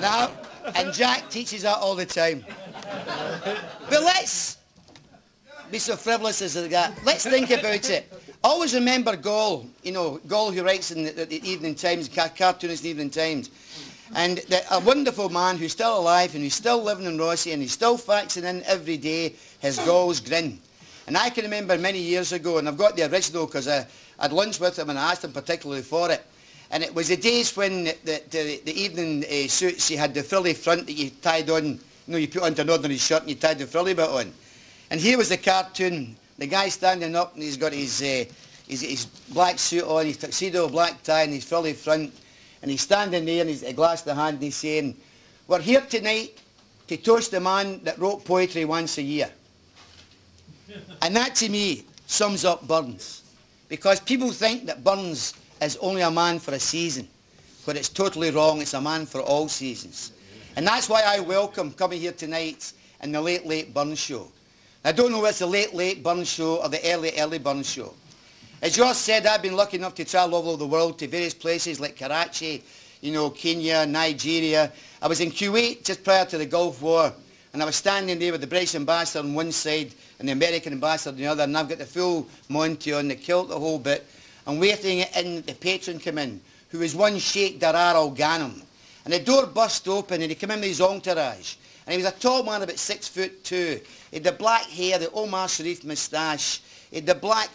And Jack teaches that all the time. But let's be so frivolous as that. Let's think about it. Always remember Gall, you know, Gall who writes in the Evening Times, cartoonist in the Evening Times. And a wonderful man who's still alive and who's still living in Rossi and he's still faxing in every day his Gall's grin. And I can remember many years ago, and I've got the original because I had lunch with him and I asked him particularly for it. And it was the days when the evening suits, you had the frilly front that you tied on, you know, you put onto an ordinary shirt and you tied the frilly bit on. And here was the cartoon, the guy standing up and he's got his black suit on, his tuxedo, black tie and his frilly front. And he's standing there and he's got a glass in the hand and he's saying, we're here tonight to toast the man that wrote poetry once a year. And that to me sums up Burns. Because people think that Burns is only a man for a season. But it's totally wrong, it's a man for all seasons. And that's why I welcome coming here tonight in the Late Late Burns Show. I don't know if it's the Late Late Burns Show or the Early Burns Show. As George said, I've been lucky enough to travel all over the world to various places like Karachi, you know, Kenya, Nigeria. I was in Kuwait just prior to the Gulf War, and I was standing there with the British ambassador on one side and the American ambassador on the other, and I've got the full Monty on, the kilt, the whole bit, and waiting in the patron come in, who was one Sheikh Darar Al Ghanem. And the door burst open and he came in with his entourage. And he was a tall man, about 6'2". He had the black hair, the Omar Sharif moustache. He had the black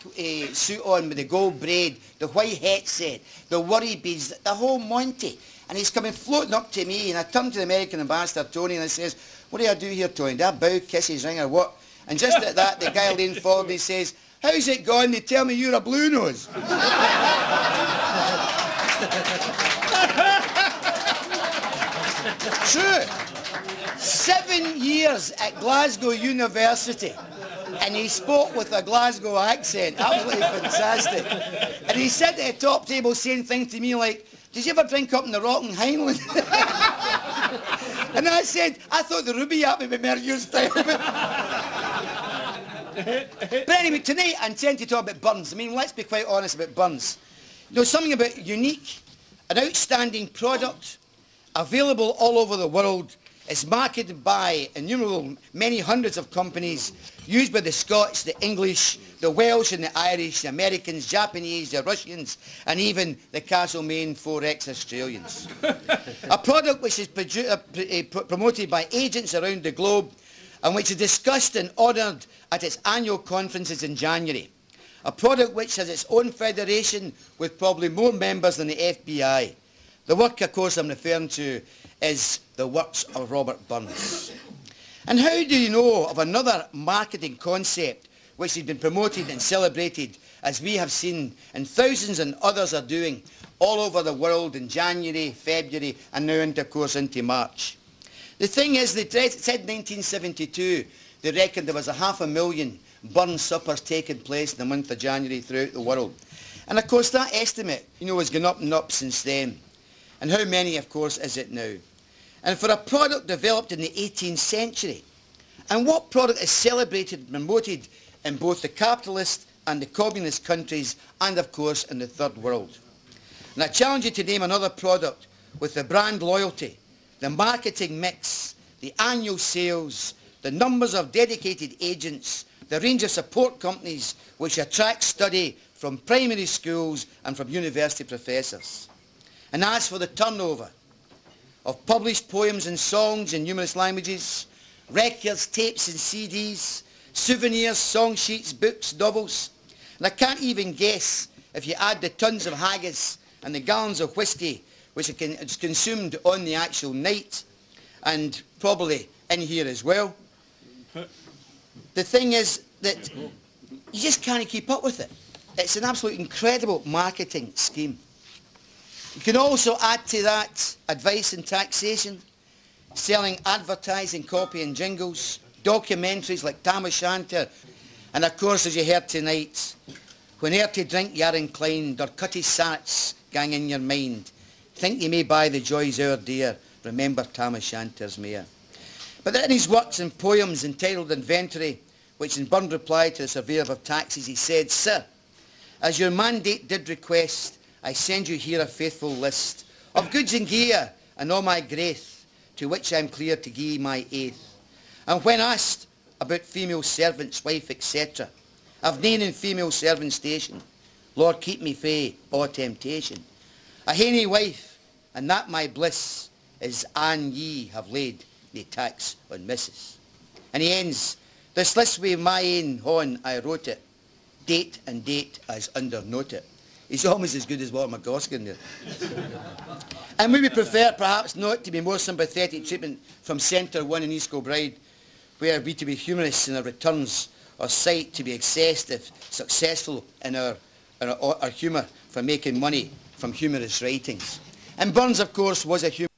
suit on with the gold braid, the white headset, the worry beads, the whole Monty. And he's coming floating up to me, and I turned to the American ambassador, Tony, and I says, what do I do here, Tony? Do I bow, kiss his ring, or what? And just at that, the guy leaned forward and he says, how's it going? They tell me you're a blue nose. True. 7 years at Glasgow University. And he spoke with a Glasgow accent, absolutely fantastic. And he sat at the top table saying things to me like, did you ever drink up in the Rock and Highland? And I said, I thought the Ruby app would be more used to. But anyway, tonight I intend to talk about Burns. I mean, let's be quite honest about Burns. You know, something about unique, an outstanding product, available all over the world. It's marketed by innumerable, many hundreds of companies, used by the Scots, the English, the Welsh and the Irish, the Americans, Japanese, the Russians, and even the Castlemaine 4X Australians. A product which is promoted by agents around the globe and which is discussed and honoured at its annual conferences in January. A product which has its own federation with probably more members than the FBI. The work, of course, I'm referring to is the works of Robert Burns. And how do you know of another marketing concept which has been promoted and celebrated, as we have seen and thousands and others are doing all over the world in January, February, and now into, of course, into March? The thing is, they said 1972, they reckoned there was 500,000 Burns suppers taking place in the month of January throughout the world. And of course that estimate, you know, has gone up and up since then. And how many, of course, is it now? And for a product developed in the 18th century, and what product is celebrated and promoted in both the capitalist and the communist countries, and of course in the third world? And I challenge you to name another product with the brand loyalty, the marketing mix, the annual sales, the numbers of dedicated agents, the range of support companies which attract study from primary schools and from university professors. And as for the turnover of published poems and songs in numerous languages, records, tapes and CDs, souvenirs, song sheets, books, novels, and I can't even guess if you add the tons of haggis and the gallons of whiskey which is consumed on the actual night, and probably in here as well. The thing is that you just can't keep up with it. It's an absolute incredible marketing scheme. You can also add to that advice and taxation, selling advertising, copy and jingles, documentaries like Shanter, and of course, as you heard tonight, whene'er to drink you are inclined, or cutty sats gang in your mind, think you may buy the joys o'er dear, remember Shanter's mare. But in his works and poems entitled Inventory, which in Burns reply to the surveyor of taxes, he said, Sir, as your mandate did request, I send you here a faithful list of goods and gear and all my grace, to which I am clear to gie my aid. And when asked about female servants, wife, etc., I've nane in female servant station. Lord, keep me fae o temptation. A hainy wife, and that my bliss, is an ye have laid nae tax on missus. And he ends, this list wi' my ain hon I wrote it, date and date as under note it. He's almost as good as Walter McGuigan there. And we would prefer perhaps not to be more sympathetic treatment from Shanter 1 in East Kilbride, where we to be humorists in our returns, or cite to be excessive, successful in our humour for making money from humorous writings. And Burns, of course, was a humorist.